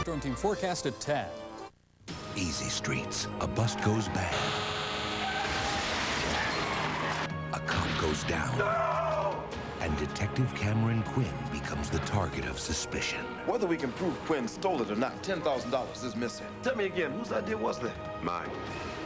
Storm Team forecast at 10. Easy streets. A bust goes bad. A cop goes down. No! And Detective Cameron Quinn becomes the target of suspicion. Whether we can prove Quinn stole it or not, $10,000 is missing. Tell me again, whose idea was that? Mine.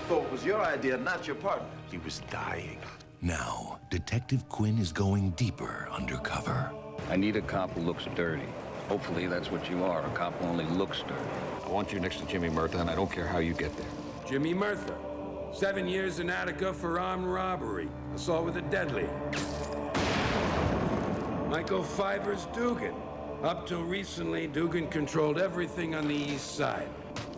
So it was your idea, not your partner. He was dying. Now, Detective Quinn is going deeper undercover. I need a cop who looks dirty. Hopefully that's what you are, a cop who only looks dirty. I want you next to Jimmy Murtha, and I don't care how you get there. Jimmy Murtha, 7 years in Attica for armed robbery, assault with a deadly. Michael Fiver's Dugan. Up till recently, Dugan controlled everything on the east side.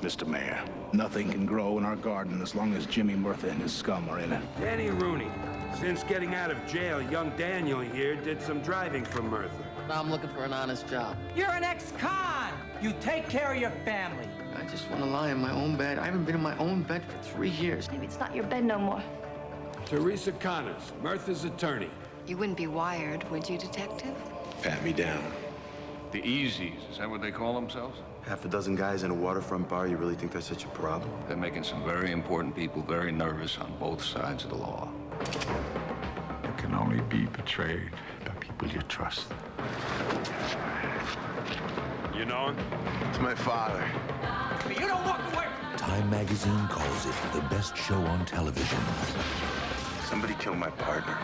Mr. Mayor, nothing can grow in our garden as long as Jimmy Murtha and his scum are in it. Elli Rooney. Since getting out of jail, young Daniel here did some driving for Murtha. Now I'm looking for an honest job. You're an ex-con! You take care of your family. I just want to lie in my own bed. I haven't been in my own bed for 3 years. Maybe it's not your bed no more. Theresa Connors, Murtha's attorney. You wouldn't be wired, would you, Detective? Pat me down. The Easies, is that what they call themselves? Half a dozen guys in a waterfront bar, you really think that's such a problem? They're making some very important people very nervous on both sides of the law. You can only be betrayed by people you trust. You know him? It's my father. You don't walk away! Time magazine calls it the best show on television. Somebody killed my partner.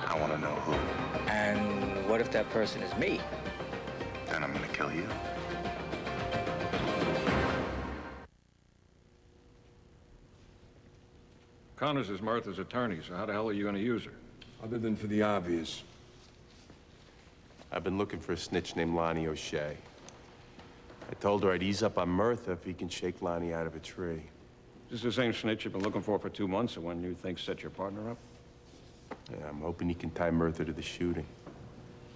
I want to know who. And what if that person is me? Then I'm gonna kill you. Connors is Murtha's attorney, so how the hell are you going to use her? Other than for the obvious. I've been looking for a snitch named Lonnie O'Shea. I told her I'd ease up on Murtha if he can shake Lonnie out of a tree. This is the same snitch you've been looking for 2 months, and one you think set your partner up? Yeah, I'm hoping he can tie Murtha to the shooting.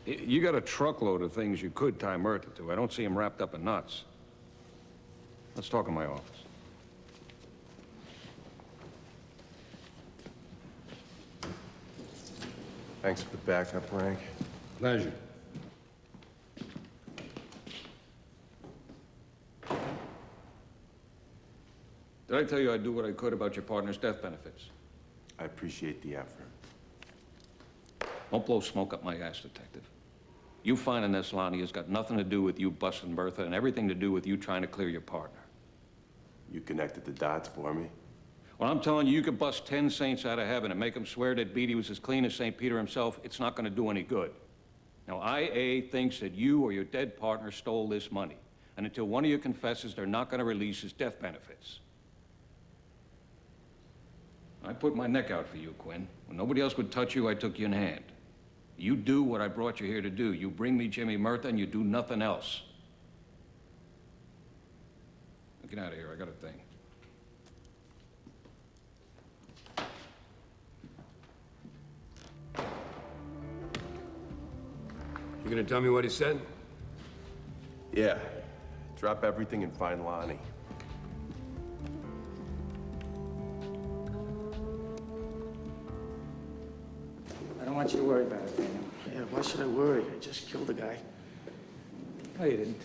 You got a truckload of things you could tie Murtha to. I don't see him wrapped up in knots. Let's talk in my office. Thanks for the backup, Frank. Pleasure. Did I tell you I'd do what I could about your partner's death benefits? I appreciate the effort. Don't blow smoke up my ass, Detective. You finding this, Lonnie, has got nothing to do with you busting Murtha and everything to do with you trying to clear your partner. You connected the dots for me. Well, I'm telling you, you could bust 10 saints out of heaven and make them swear that Beatty was as clean as St. Peter himself. It's not going to do any good. Now, IA thinks that you or your dead partner stole this money. And until one of you confesses, they're not going to release his death benefits. I put my neck out for you, Quinn. When nobody else would touch you, I took you in hand. You do what I brought you here to do. You bring me Jimmy Murtha, and you do nothing else. Now, get out of here. I got a thing. You gonna tell me what he said? Yeah. Drop everything and find Lonnie. I don't want you to worry about it, Daniel. Yeah, why should I worry? I just killed a guy. No, you didn't.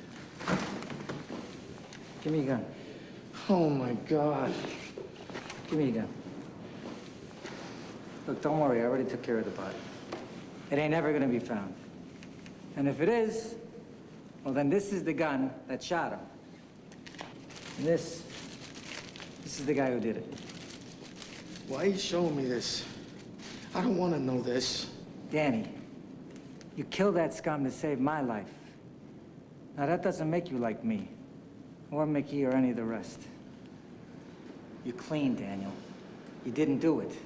Give me your gun. Oh, my God. Give me your gun. Look, don't worry. I already took care of the body. It ain't ever gonna be found. And if it is, well, then this is the gun that shot him. And this is the guy who did it. Why are you showing me this? I don't want to know this. Danny, you killed that scum to save my life. Now, that doesn't make you like me, or Mickey, or any of the rest. You're clean, Daniel. You didn't do it.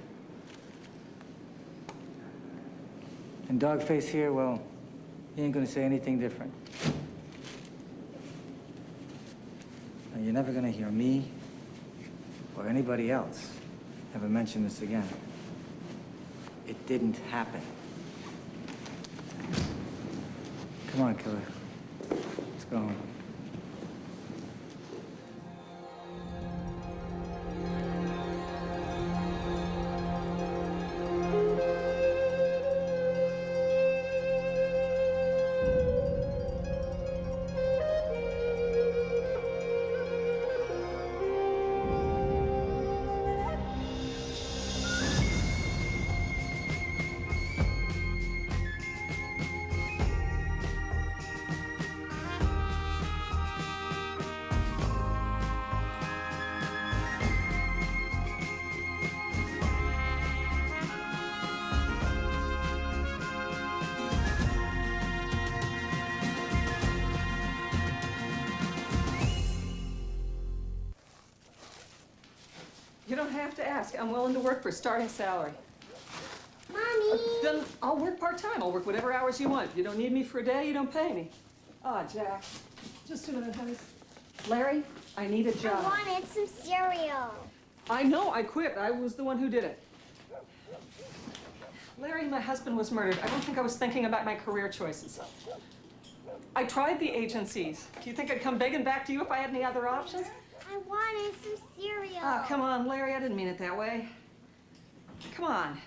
And Dogface here, well, he ain't gonna say anything different. Now, you're never gonna hear me or anybody else ever mention this again. It didn't happen. Come on, killer. Let's go home. You don't have to ask. I'm willing to work for starting salary. Mommy! Then I'll work part-time. I'll work whatever hours you want. If you don't need me for a day, you don't pay me. Ah, Jack. Just a minute, honey. Larry, I need a job. I wanted some cereal. I know, I quit. I was the one who did it. Larry, my husband was murdered. I don't think I was thinking about my career choices. I tried the agencies. Do you think I'd come begging back to you if I had any other options? I wanted some cereal. Oh, come on, Larry. I didn't mean it that way. Come on.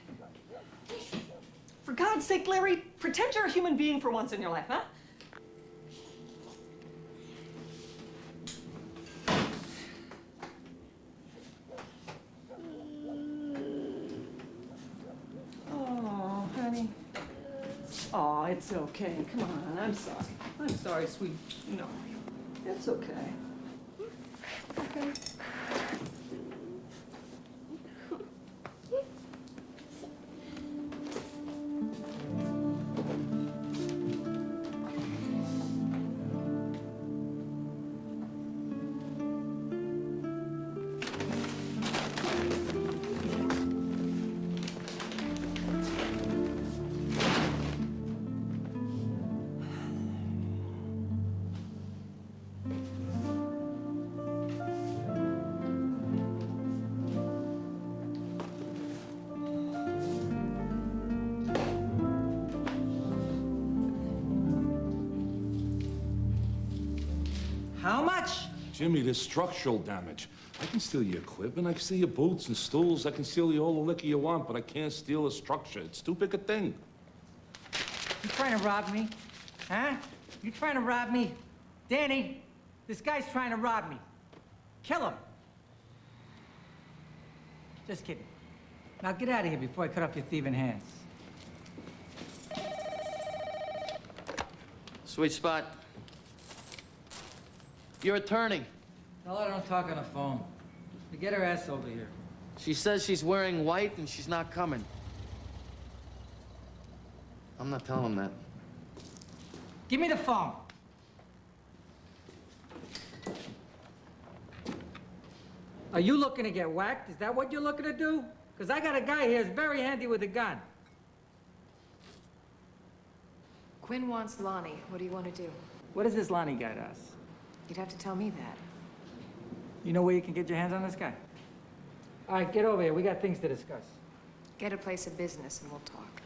For God's sake, Larry, pretend you're a human being for once in your life, huh? Oh, honey. Oh, it's okay. Come on. I'm sorry. I'm sorry, sweet. No. It's okay. Okay. How much? Jimmy, there's structural damage. I can steal your equipment, I can steal your boots and stools, I can steal you all the liquor you want, but I can't steal a structure. It's too big a thing. You trying to rob me? Huh? You trying to rob me? Danny, this guy's trying to rob me. Kill him. Just kidding. Now get out of here before I cut off your thieving hands. Sweet spot. Your attorney. Tell her I don't talk on the phone. Get her ass over here. She says she's wearing white and she's not coming. I'm not telling him that. Give me the phone. Are you looking to get whacked? Is that what you're looking to do? Because I got a guy here who's very handy with a gun. Quinn wants Lonnie. What do you want to do? What does this Lonnie guy to us? You'd have to tell me that. You know where you can get your hands on this guy? All right, get over here. We got things to discuss. Get a place of business and we'll talk.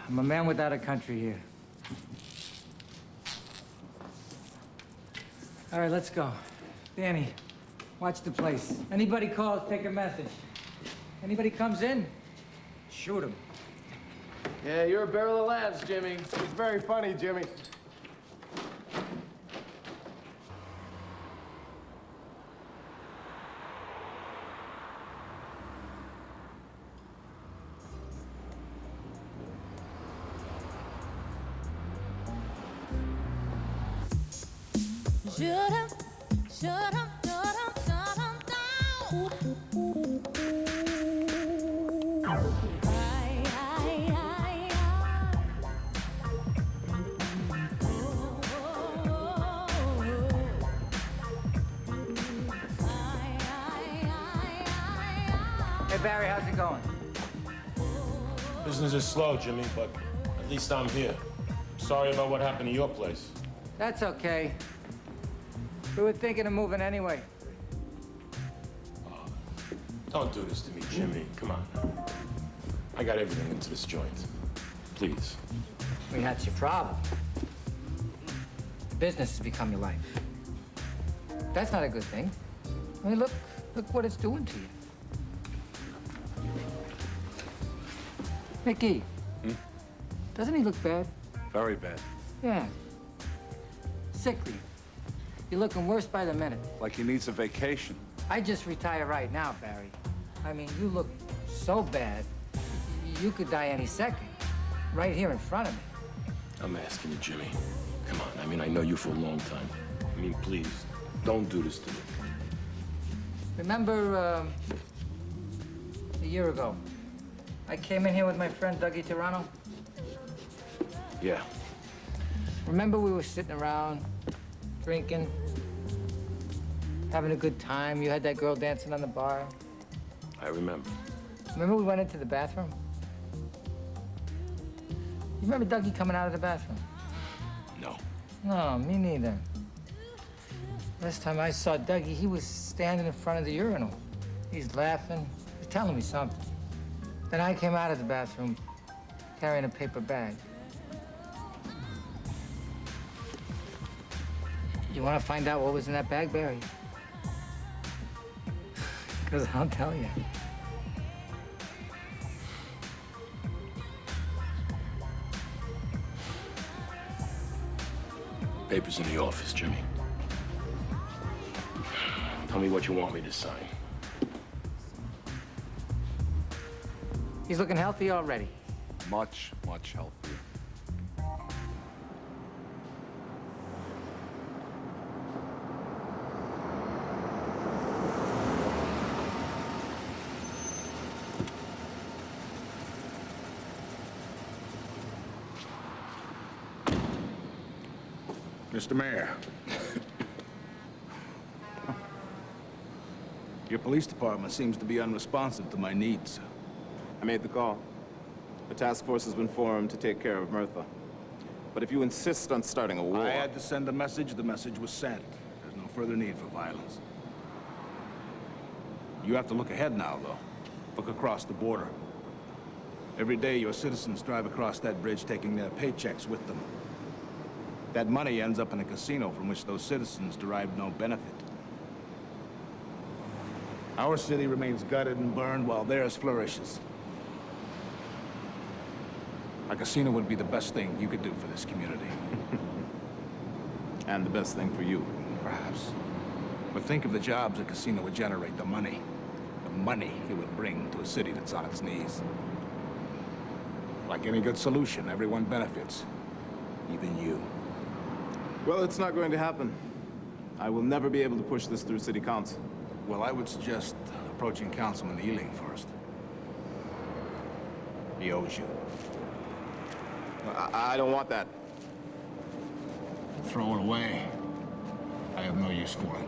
I'm a man without a country here. All right, let's go. Danny, watch the place. Anybody calls, take a message. Anybody comes in, shoot him. Yeah, you're a barrel of laughs, Jimmy. It's very funny, Jimmy. Hey, Barry, how's it going? Business is slow, Jimmy, but at least I'm here. Sorry about what happened to your place. That's okay. We were thinking of moving anyway. Don't do this to me, Jimmy. Come on. I got everything into this joint. Please. I mean, that's your problem. Business has become your life. That's not a good thing. I mean, look what it's doing to you. Mickey. Doesn't he look bad? Very bad. Yeah. Sickly. You're looking worse by the minute. Like he needs a vacation. I'd just retire right now, Barry. I mean, you look so bad, you could die any second. Right here in front of me. I'm asking you, Jimmy. Come on. I mean, I know you for a long time. I mean, please, don't do this to me. Remember, a year ago, I came in here with my friend Dougie Tirano? Yeah. Remember we were sitting around, drinking, having a good time. You had that girl dancing on the bar. I remember. Remember we went into the bathroom? You remember Dougie coming out of the bathroom? No. No, me neither. Last time I saw Dougie, he was standing in front of the urinal. He's laughing, he's telling me something. Then I came out of the bathroom carrying a paper bag. You want to find out what was in that bag, Barry? Because I'll tell you. Papers in the office, Jimmy. Tell me what you want me to sign. He's looking healthy already. Much, much healthier. Mr. Mayor. Your police department seems to be unresponsive to my needs. I made the call. The task force has been formed to take care of Murtha. But if you insist on starting a war... I had to send a message. The message was sent. There's no further need for violence. You have to look ahead now, though. Look across the border. Every day, your citizens drive across that bridge taking their paychecks with them. That money ends up in a casino from which those citizens derive no benefit. Our city remains gutted and burned while theirs flourishes. A casino would be the best thing you could do for this community. And the best thing for you. Perhaps. But think of the jobs a casino would generate, the money. The money it would bring to a city that's on its knees. Like any good solution, everyone benefits. Even you. Well, it's not going to happen. I will never be able to push this through city council. Well, I would suggest approaching Councilman Ealing first. He owes you. I don't want that. Throw it away. I have no use for it.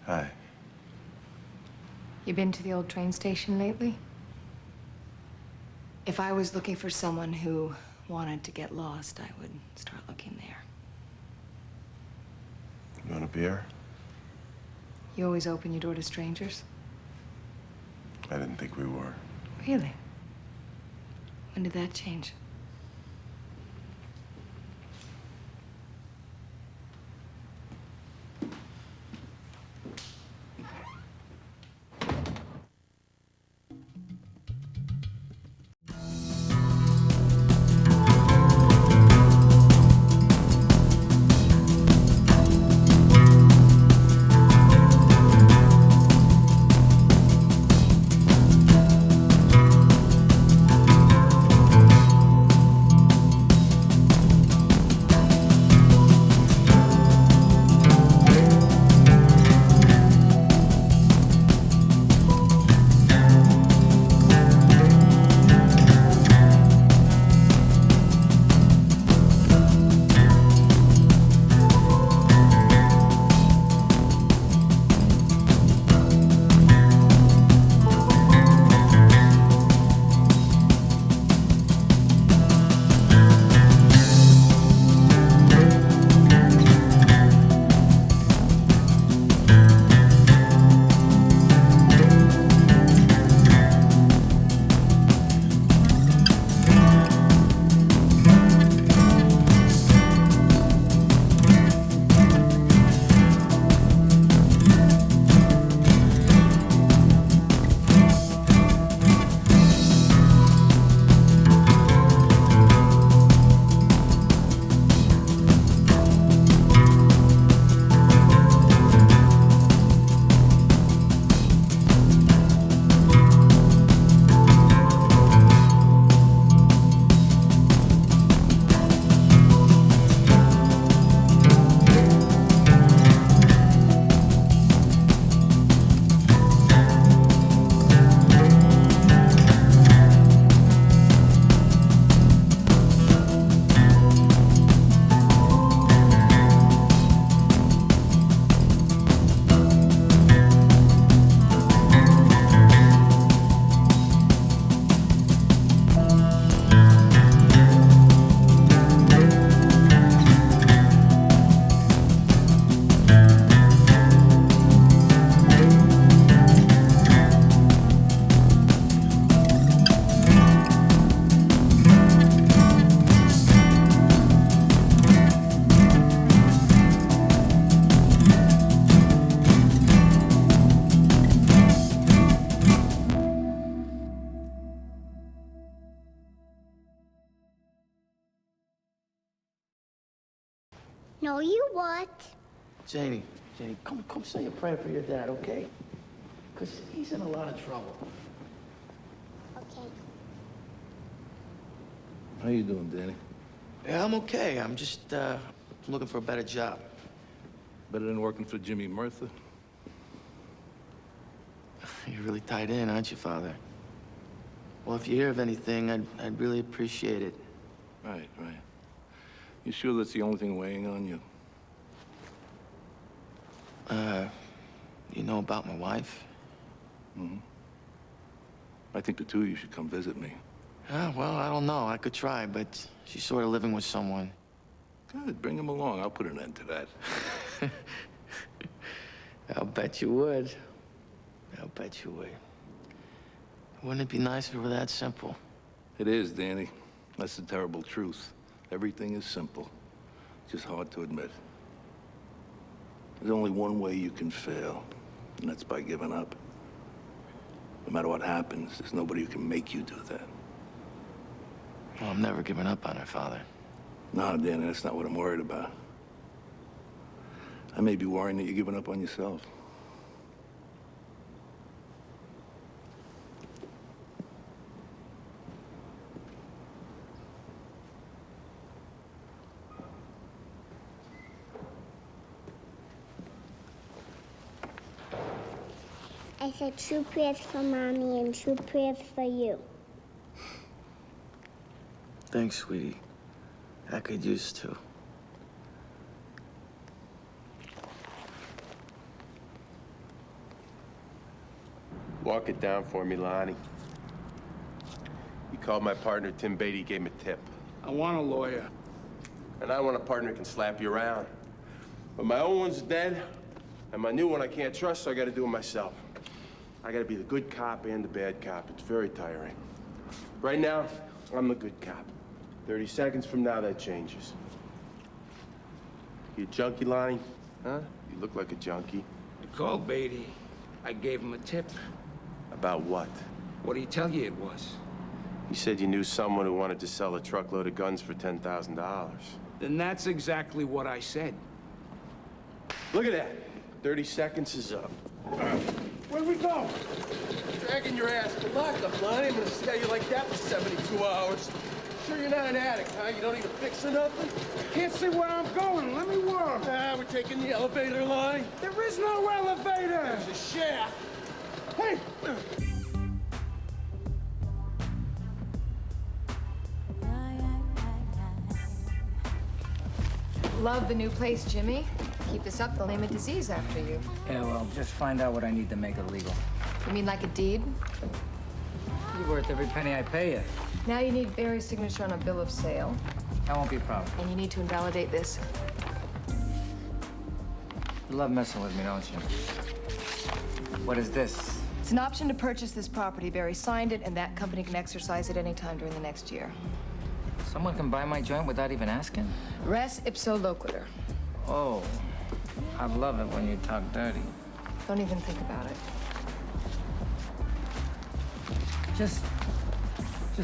Hi. You been to the old train station lately? If I was looking for someone who wanted to get lost, I would start looking there. You want a beer? You always open your door to strangers? I didn't think we were. Really? When did that change? No, you what? Janie, come say a prayer for your dad, okay? Because he's in a lot of trouble. Okay. How you doing, Danny? Yeah, I'm okay. I'm just looking for a better job. Better than working for Jimmy Murtha? You're really tied in, aren't you, Father? Well, if you hear of anything, I'd really appreciate it. Right. You sure that's the only thing weighing on you? You know about my wife? Mm-hmm. I think the two of you should come visit me. Yeah, well, I don't know. I could try, but she's sort of living with someone. Good, bring him along. I'll put an end to that. I'll bet you would. I'll bet you would. Wouldn't it be nice if it were that simple? It is, Danny. That's the terrible truth. Everything is simple. Just hard to admit. There's only one way you can fail, and that's by giving up. No matter what happens, there's nobody who can make you do that. Well, I'm never giving up on her, Father. No, Danny, that's not what I'm worried about. I may be worrying that you're giving up on yourself. I said true prayers for Mommy and true prayers for you. Thanks, sweetie. I could use to. Walk it down for me, Lonnie. You called my partner, Tim Beatty, gave him a tip. I want a lawyer. And I want a partner who can slap you around. But my old one's dead, and my new one I can't trust, so I gotta do it myself. I gotta be the good cop and the bad cop. It's very tiring. Right now, I'm the good cop. 30 seconds from now, that changes. You a junkie, Lonnie? Huh? You look like a junkie. I called Beatty. I gave him a tip. About what? What'd he tell you it was? You said you knew someone who wanted to sell a truckload of guns for $10,000. Then that's exactly what I said. Look at that. 30 seconds is up. Where we go? Dragging your ass to lockup, Lonnie. I'm gonna stay you like that for 72 hours. Sure you're not an addict, huh? You don't need a fix or nothing? Can't see where I'm going. Let me walk. Ah, we're taking the elevator, Lonnie. There is no elevator. There's a shaft. Hey! Love the new place, Jimmy. Keep this up, they'll name a disease after you. Yeah, well, just find out what I need to make it legal. You mean like a deed? You're worth every penny I pay you. Now you need Barry's signature on a bill of sale. That won't be a problem. And you need to invalidate this. You love messing with me, don't you? What is this? It's an option to purchase this property. Barry signed it, and that company can exercise it any time during the next year. Someone can buy my joint without even asking? Res ipso loquitur. Oh, I love it when you talk dirty. Don't even think about it. Just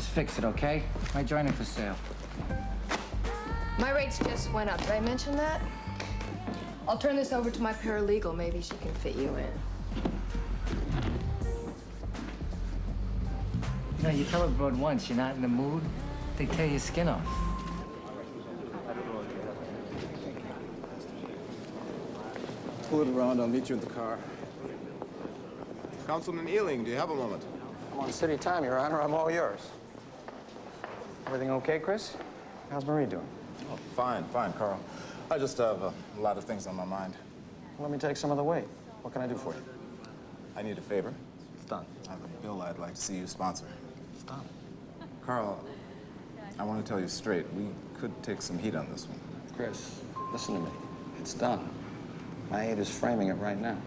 fix it, okay? My joint is for sale. My rates just went up. Did I mention that? I'll turn this over to my paralegal. Maybe she can fit you in. You know, you tell a broad once you're not in the mood, they tear your skin off. Pull it around. I'll meet you in the car. Councilman Ealing, do you have a moment? I'm on city time, Your Honor. I'm all yours. Everything okay, Chris? How's Marie doing? Oh, fine, Carl. I just have a lot of things on my mind. Let me take some of the weight. What can I do for you? I need a favor. It's done. I have a bill I'd like to see you sponsor. It's done. Carl, I want to tell you straight, we could take some heat on this one. Chris, listen to me. It's done. My aide is framing it right now.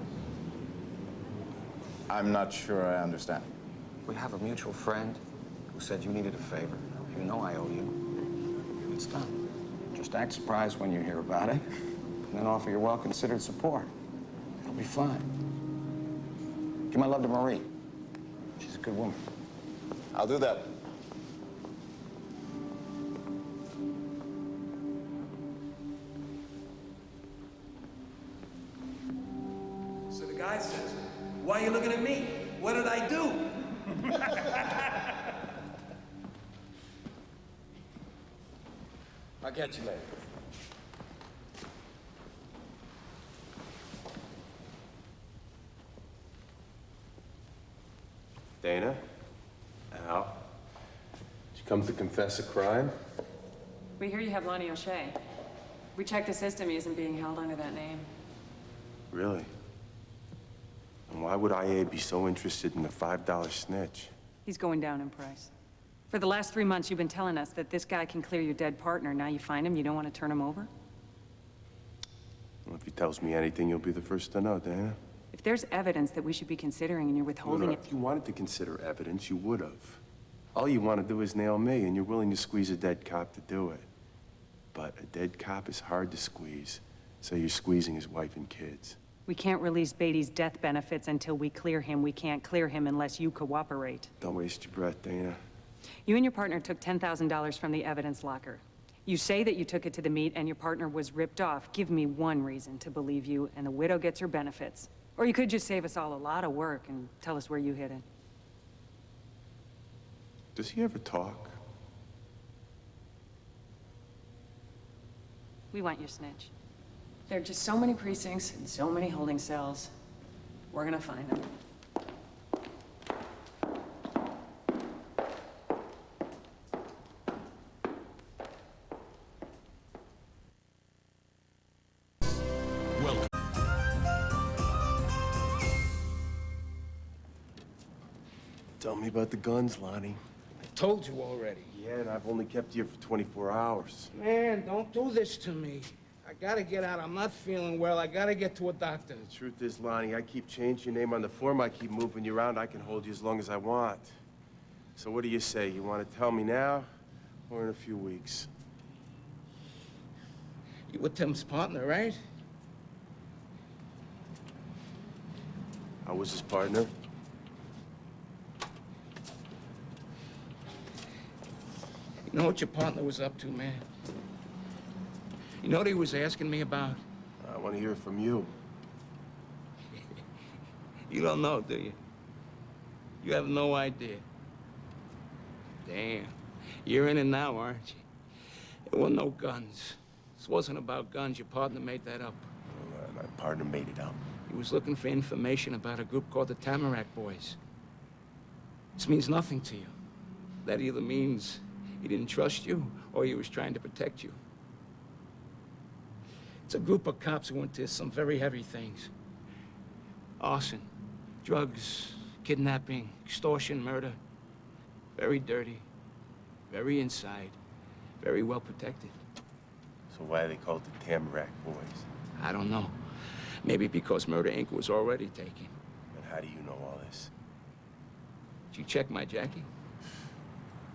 I'm not sure I understand. We have a mutual friend who said you needed a favor. You know I owe you. It's done. Just act surprised when you hear about it, and then offer your well-considered support. It'll be fine. Give my love to Marie. She's a good woman. I'll do that. guy says. Why are you looking at me? What did I do? I'll catch you later. Dana? Al? Did you come to confess a crime? We hear you have Lonnie O'Shea. We checked the system. He isn't being held under that name. Really? And why would IA be so interested in the $5 snitch? He's going down in price. For the last 3 months, you've been telling us that this guy can clear your dead partner. Now you find him, you don't want to turn him over? Well, if he tells me anything, you'll be the first to know, Dana. If there's evidence that we should be considering and you're withholding it... If you wanted to consider evidence, you would have. All you want to do is nail me, and you're willing to squeeze a dead cop to do it. But a dead cop is hard to squeeze, so you're squeezing his wife and kids. We can't release Beatty's death benefits until we clear him. We can't clear him unless you cooperate. Don't waste your breath, Dana. You and your partner took $10,000 from the evidence locker. You say that you took it to the meet and your partner was ripped off. Give me one reason to believe you, and the widow gets her benefits. Or you could just save us all a lot of work and tell us where you hid it. Does he ever talk? We want your snitch. There are just so many precincts and so many holding cells. We're gonna find them. Welcome. Tell me about the guns, Lonnie. I told you already. Yeah, and I've only kept you here for 24 hours. Man, don't do this to me. I gotta get out. I'm not feeling well. I gotta get to a doctor. The truth is, Lonnie, I keep changing your name on the form. I keep moving you around. I can hold you as long as I want. So what do you say? You want to tell me now or in a few weeks? You were Tim's partner, right? I was his partner. You know what your partner was up to, man? You know what he was asking me about? I want to hear it from you. You don't know, do you? You have no idea. Damn. You're in it now, aren't you? There were no guns. This wasn't about guns. Your partner made that up. My partner made it up. He was looking for information about a group called the Tamarack Boys. This means nothing to you. That either means he didn't trust you or he was trying to protect you. It's a group of cops who went to some very heavy things. Arson, drugs, kidnapping, extortion, murder. Very dirty, very inside, very well protected. So why are they called the Tamarack Boys? I don't know. Maybe because Murder Inc. was already taken. And how do you know all this? Did you check my Jackie?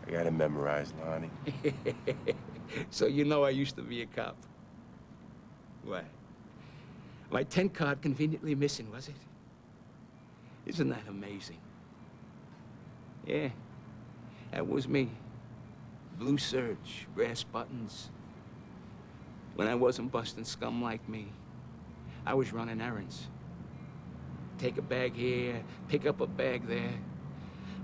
I got it memorized, Lonnie. So you know I used to be a cop. What? My 10 card conveniently missing, was it? Isn't that amazing? Yeah, that was me. Blue serge, brass buttons. When I wasn't busting scum like me, I was running errands. Take a bag here, pick up a bag there.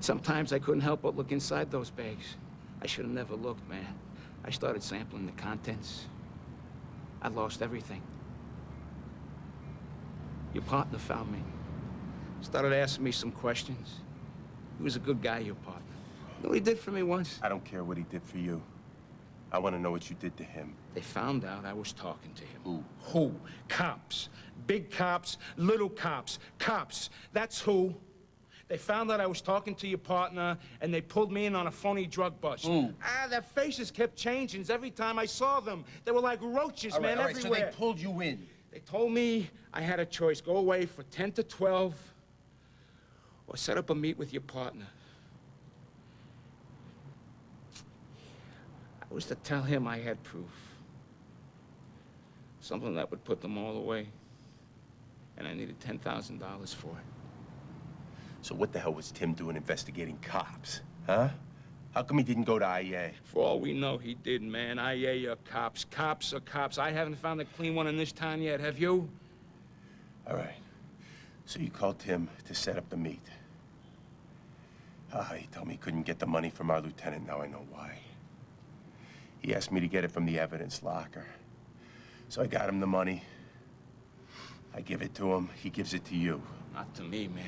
Sometimes I couldn't help but look inside those bags. I should have never looked, man. I started sampling the contents. I lost everything. Your partner found me. Started asking me some questions. He was a good guy, your partner. You know what he did for me once? I don't care what he did for you. I want to know what you did to him. They found out I was talking to him. Who? Who? Cops. Big cops, little cops. Cops. That's who. They found out I was talking to your partner, and they pulled me in on a phony drug bust. Their faces kept changing every time I saw them. They were like roaches, man, everywhere. So they pulled you in. They told me I had a choice. Go away for 10 to 12, or set up a meet with your partner. I was to tell him I had proof. Something that would put them all away. And I needed $10,000 for it. So what the hell was Tim doing investigating cops, huh? How come he didn't go to IA? For all we know, he did, man. IA are cops. Cops are cops. I haven't found a clean one in this town yet, have you? All right. So you called Tim to set up the meet. He told me he couldn't get the money from our lieutenant. Now I know why. He asked me to get it from the evidence locker. So I got him the money. I give it to him. He gives it to you. Not to me, man.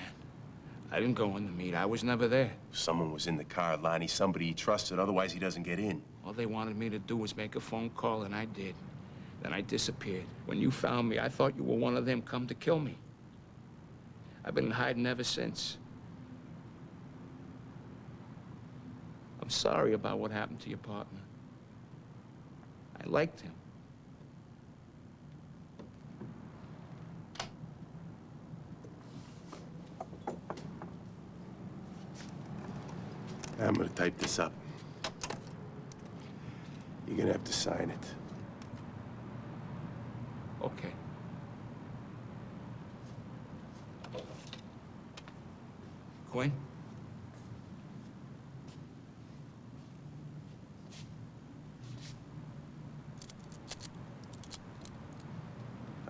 I didn't go in the meet. I was never there. Someone was in the car, Lonnie. Somebody he trusted. Otherwise, he doesn't get in. All they wanted me to do was make a phone call, and I did. Then I disappeared. When you found me, I thought you were one of them come to kill me. I've been hiding ever since. I'm sorry about what happened to your partner. I liked him. I'm gonna type this up. You're gonna have to sign it. Okay. Quinn?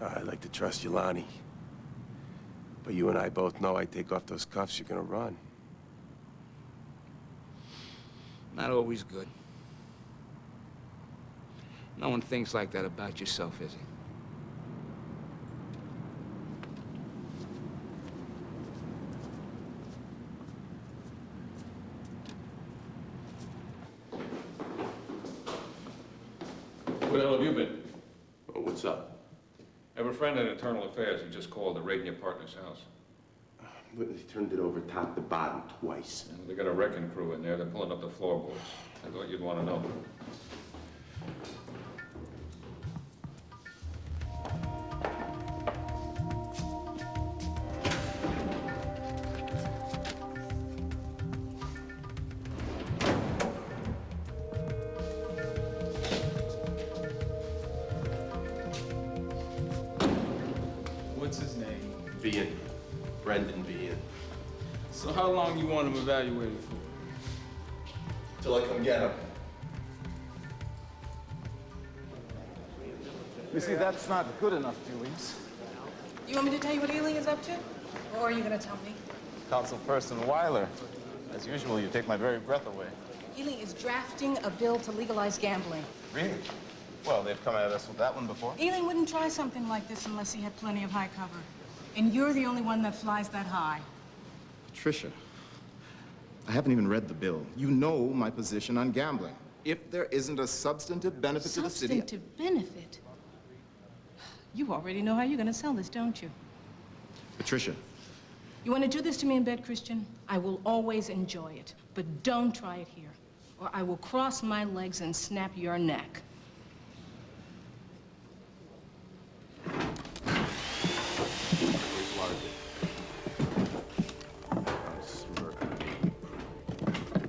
I'd like to trust you, Lonnie. But you and I both know I take off those cuffs, you're gonna run. Not always good. No one thinks like that about yourself, is he? Where the hell have you been? Oh, what's up? I have a friend in Internal Affairs who just called. They're raiding your partner's house. They turned it over top to bottom twice. And they got a wrecking crew in there. They're pulling up the floorboards. I thought you'd want to know. What's his name? Bean. Brendan Bean. So how long you want him evaluated for? Till I come get him. You see, that's not good enough, Julius. You want me to tell you what Elli is up to? Or are you gonna tell me? Councilperson Weiler. As usual, you take my very breath away. Elli is drafting a bill to legalize gambling. Really? Well, they've come at us with that one before. Elli wouldn't try something like this unless he had plenty of high cover. And you're the only one that flies that high. Patricia, I haven't even read the bill. You know my position on gambling. If there isn't a substantive benefit to the city... Substantive benefit? You already know how you're gonna sell this, don't you? Patricia. You wanna do this to me in bed, Christian? I will always enjoy it. But don't try it here, or I will cross my legs and snap your neck.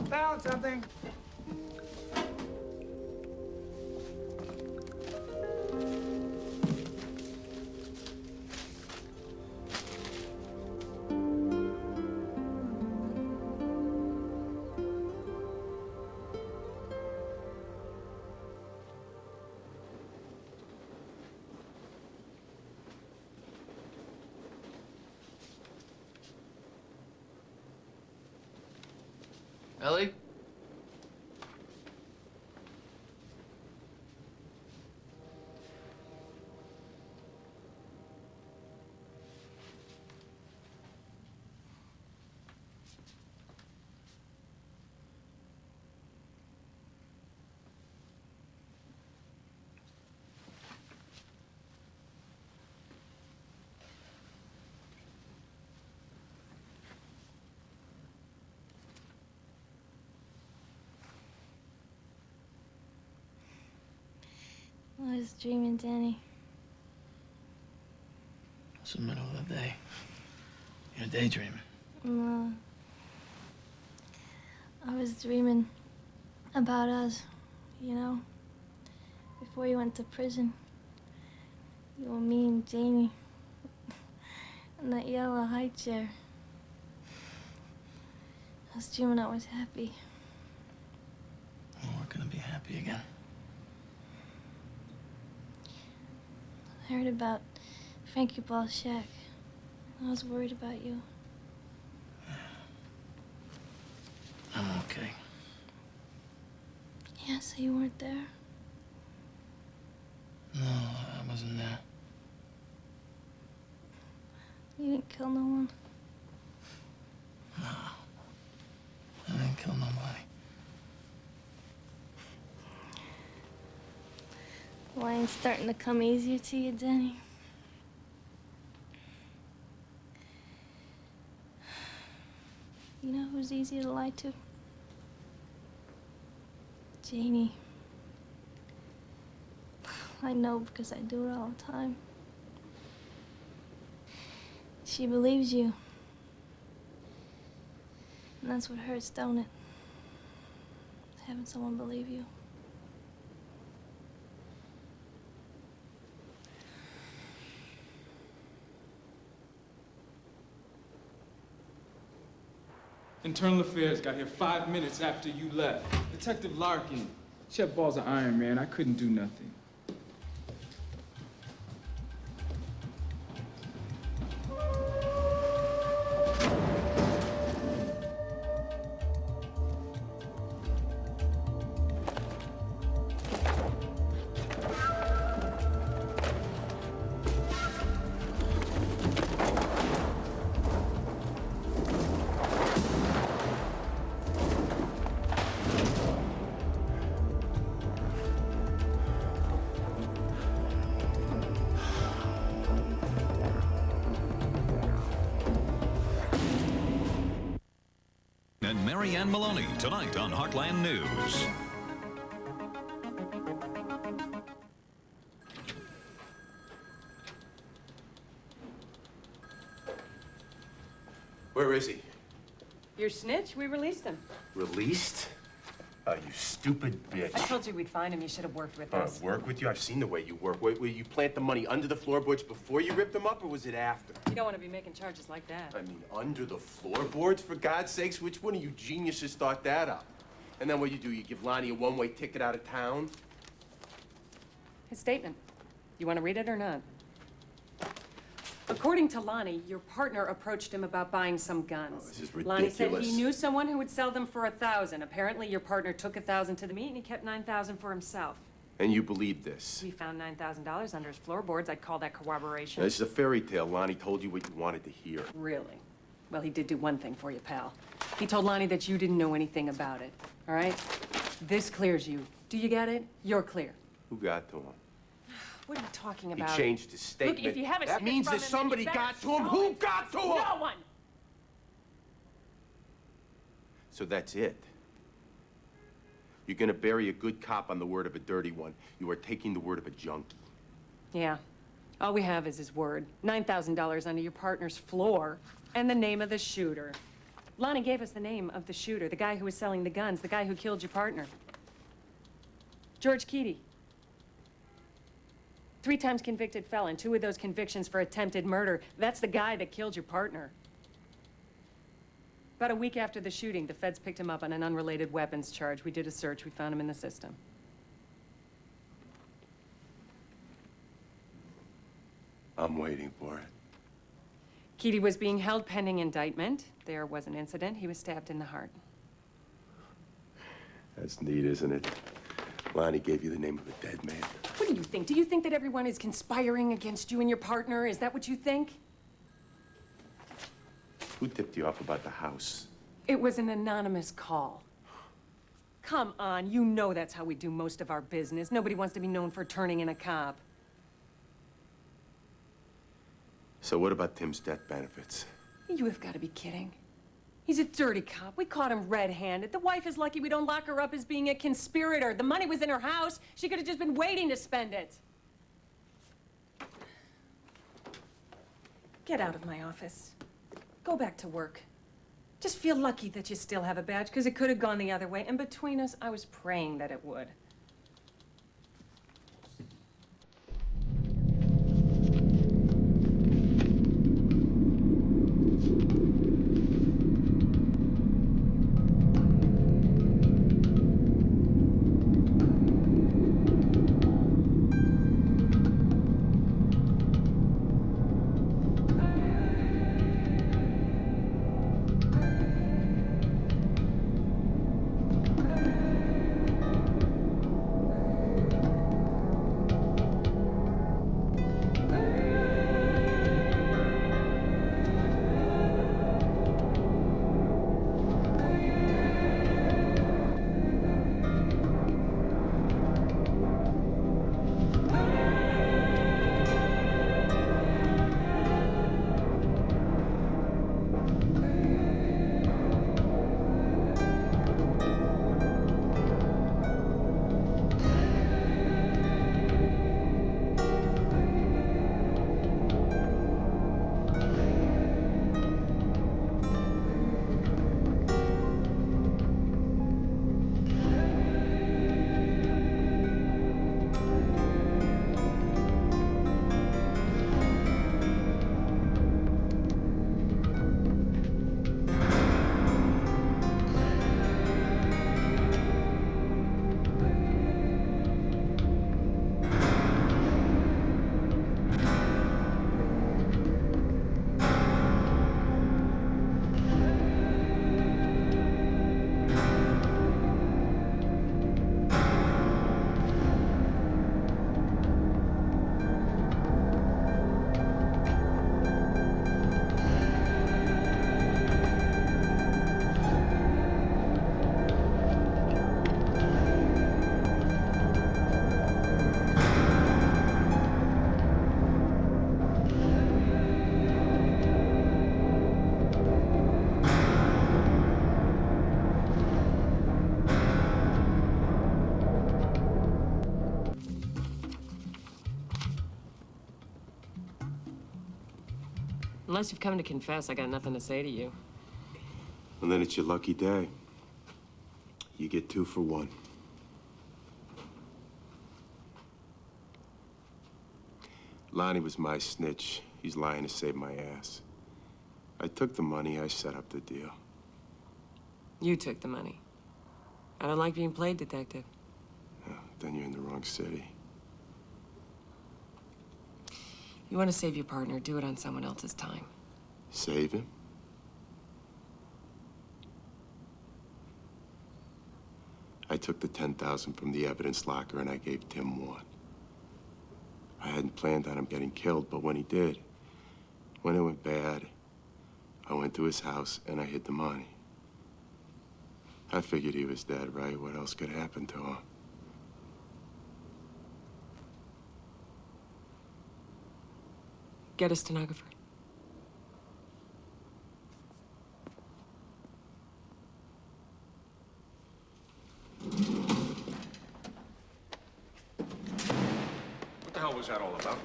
Found something. Elli? I was dreaming, Danny. It's the middle of the day. You're daydreaming. No. I was dreaming about us, you know? Before you went to prison. You and me and Jamie. In that yellow high chair. I was dreaming I was happy. Well, we're gonna be happy again. I heard about Frankie Ball's shack. I was worried about you. I'm okay. Yeah, so you weren't there? No, I wasn't there. You didn't kill no one? No. I didn't kill nobody. Lying's starting to come easier to you, Denny. You know who's easy to lie to? Janie. I know because I do it all the time. She believes you. And that's what hurts, don't it? Having someone believe you. Internal Affairs got here 5 minutes after you left. Detective Larkin. She had balls of iron, man. I couldn't do nothing. And Maloney tonight on Heartland News. Where is he? Your snitch? We released him. Released? Oh, you stupid bitch. I told you we'd find him. You should have worked with us. Work with you? I've seen the way you work. Wait, will you plant the money under the floorboards before you rip them up, or was it after? You don't want to be making charges like that. I mean, under the floorboards, for God's sakes? Which one of you geniuses thought that up? And then what you do, you give Lonnie a one-way ticket out of town? His statement. You want to read it or not? According to Lonnie, your partner approached him about buying some guns. Oh, this is ridiculous. Lonnie said he knew someone who would sell them for $1,000. Apparently, your partner took $1,000 to the meet and he kept $9,000 for himself. And you believe this? We found $9,000 under his floorboards. I'd call that corroboration. This is a fairy tale. Lonnie told you what you wanted to hear. Really? Well, he did do one thing for you, pal. He told Lonnie that you didn't know anything about it, all right? This clears you. Do you get it? You're clear. Who got to him? What are you talking about? He changed his statement. Look, if you have a that means that somebody got to him. Who got to him? No one! So that's it. You're gonna bury a good cop on the word of a dirty one. You are taking the word of a junkie. Yeah. All we have is his word. $9,000 under your partner's floor and the name of the shooter. Lonnie gave us the name of the shooter, the guy who was selling the guns, the guy who killed your partner. George Keady. 3 times convicted felon, 2 of those convictions for attempted murder. That's the guy that killed your partner. About a week after the shooting, the feds picked him up on an unrelated weapons charge. We did a search. We found him in the system. I'm waiting for it. Keady was being held pending indictment. There was an incident. He was stabbed in the heart. That's neat, isn't it? Lonnie gave you the name of a dead man. What do you think? Do you think that everyone is conspiring against you and your partner? Is that what you think? Who tipped you off about the house? It was an anonymous call. Come on, you know that's how we do most of our business. Nobody wants to be known for turning in a cop. So what about Tim's death benefits? You have got to be kidding. He's a dirty cop. We caught him red-handed. The wife is lucky we don't lock her up as being a conspirator. The money was in her house. She could have just been waiting to spend it. Get out of my office. Go back to work. Just feel lucky that you still have a badge, because it could have gone the other way. And between us, I was praying that it would. Unless you've come to confess, I got nothing to say to you. And then it's your lucky day. You get 2 for 1. Lonnie was my snitch. He's lying to save my ass. I took the money, I set up the deal. You took the money. I don't like being played, detective. Then you're in the wrong city. You want to save your partner, do it on someone else's time. Save him? I took the 10,000 from the evidence locker and I gave Tim 1. I hadn't planned on him getting killed, but when he did, when it went bad, I went to his house and I hid the money. I figured he was dead, right? What else could happen to him? Get a stenographer. What the hell was that all about?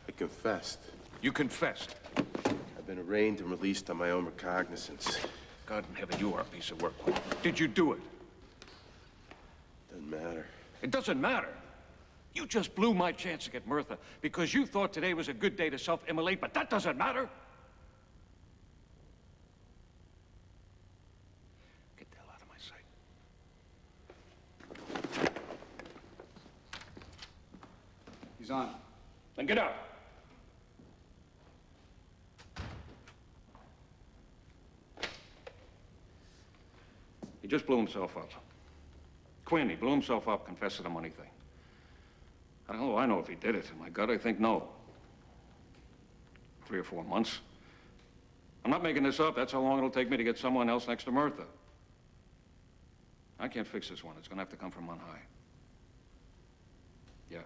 I confessed. You confessed? I've been arraigned and released on my own recognizance. God in heaven, you are a piece of work. Did you do it? Doesn't matter. It doesn't matter. You just blew my chance to get Murtha because you thought today was a good day to self-immolate, but that doesn't matter. Get the hell out of my sight. He's on. Then get out. He just blew himself up. Quinn, he blew himself up, confessed to the money thing. I don't know, I know if he did it. In my gut, I think no. 3 or 4 months. I'm not making this up. That's how long it'll take me to get someone else next to Murtha. I can't fix this one. It's gonna have to come from on high. Yeah.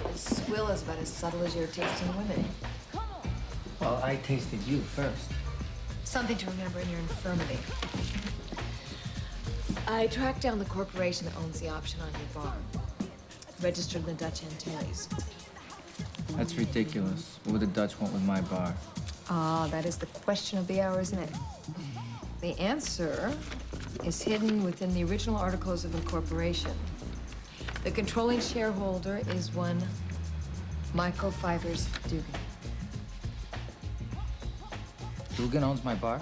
This swill is about as subtle as your taste in women. Well, I tasted you first. Something to remember in your infirmity. I tracked down the corporation that owns the option on your bar. Registered in the Dutch Antilles. That's ridiculous. What would the Dutch want with my bar? Ah, that is the question of the hour, isn't it? The answer is hidden within the original articles of incorporation. The controlling shareholder is one Michael Fivers Dugan. Dugan owns my bar?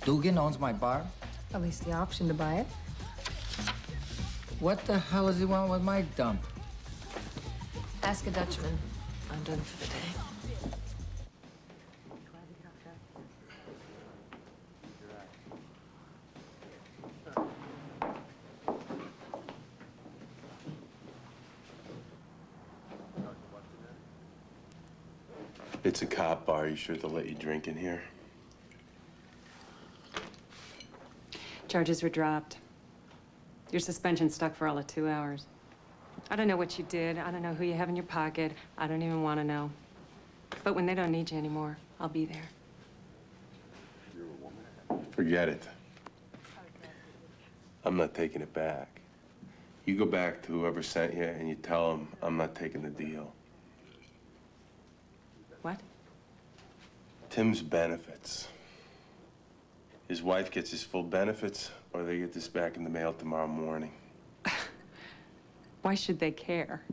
Dugan owns my bar? At least the option to buy it. What the hell does he want with my dump? Ask a Dutchman. I'm done for the day. It's a cop bar. You sure they'll let you drink in here? Charges were dropped. Your suspension stuck for all of 2 hours. I don't know what you did. I don't know who you have in your pocket. I don't even want to know. But when they don't need you anymore, I'll be there. Forget it. I'm not taking it back. You go back to whoever sent you and you tell them I'm not taking the deal. What? Tim's benefits. His wife gets his full benefits, or they get this back in the mail tomorrow morning. Why should they care?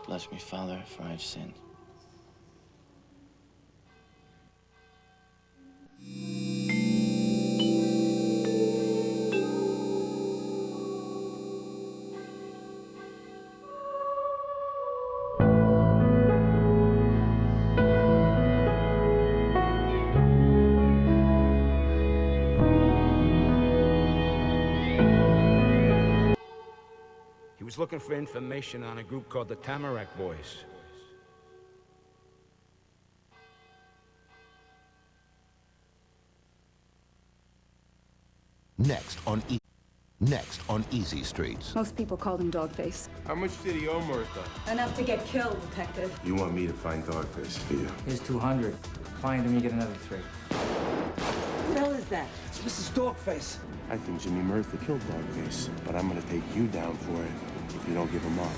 Bless me, Father, for I've sinned. He was looking for information on a group called the Tamarack Boys. Next on Easy Streets. Most people called him Dogface. How much did he owe Murtha? Enough to get killed, Detective. You want me to find Dogface for you? Here's 200. Find him, you get another 3. Who the hell is that? It's Mrs. I think Jimmy Murtha killed Dogface, but I'm gonna take you down for it if you don't give him up.